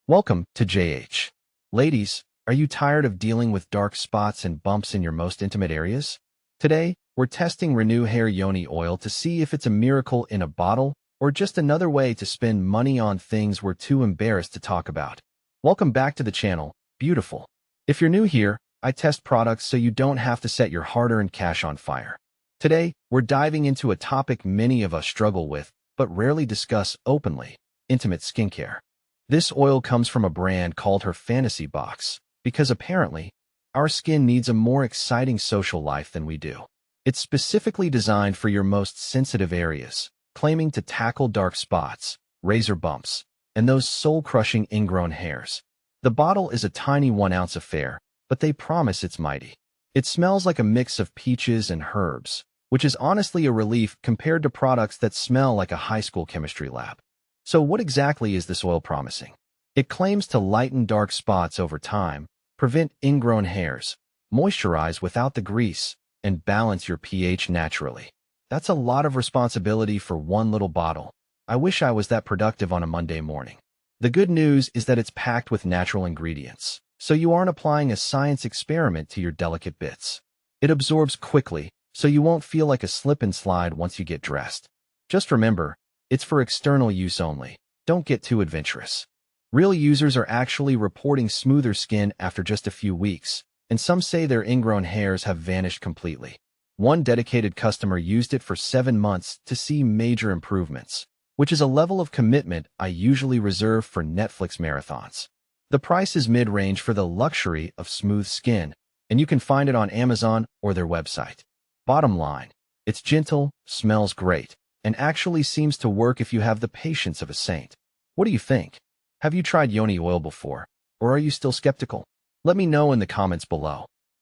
Welcome to JH. Ladies, are you tired of dealing with dark spots and bumps in your most intimate areas? Today, we're testing Renew Hair Yoni oil to see if it's a miracle in a bottle or just another way to spend money on things we're too embarrassed to talk about. Welcome back to the channel, beautiful. If you're new here, I test products so you don't have to set your hard-earned cash on fire. Today, we're diving into a topic many of us struggle with, but rarely discuss openly: intimate skincare. This oil comes from a brand called Her Fantasy Box, because apparently, our skin needs a more exciting social life than we do. It's specifically designed for your most sensitive areas, claiming to tackle dark spots, razor bumps, and those soul-crushing ingrown hairs. The bottle is a tiny 1-ounce affair, but they promise it's mighty. It smells like a mix of peaches and herbs, which is honestly a relief compared to products that smell like a high school chemistry lab. So what exactly is this oil promising? It claims to lighten dark spots over time, prevent ingrown hairs, moisturize without the grease, and balance your pH naturally. That's a lot of responsibility for one little bottle. I wish I was that productive on a Monday morning. The good news is that it's packed with natural ingredients, so you aren't applying a science experiment to your delicate bits. It absorbs quickly, so you won't feel like a slip and slide once you get dressed. Just remember, it's for external use only. Don't get too adventurous. Real users are actually reporting smoother skin after just a few weeks, and some say their ingrown hairs have vanished completely. One dedicated customer used it for 7 months to see major improvements, which is a level of commitment I usually reserve for Netflix marathons. The price is mid-range for the luxury of smooth skin, and you can find it on Amazon or their website. Bottom line, it's gentle, smells great, and actually seems to work if you have the patience of a saint. What do you think? Have you tried Yoni oil before, or are you still skeptical? Let me know in the comments below.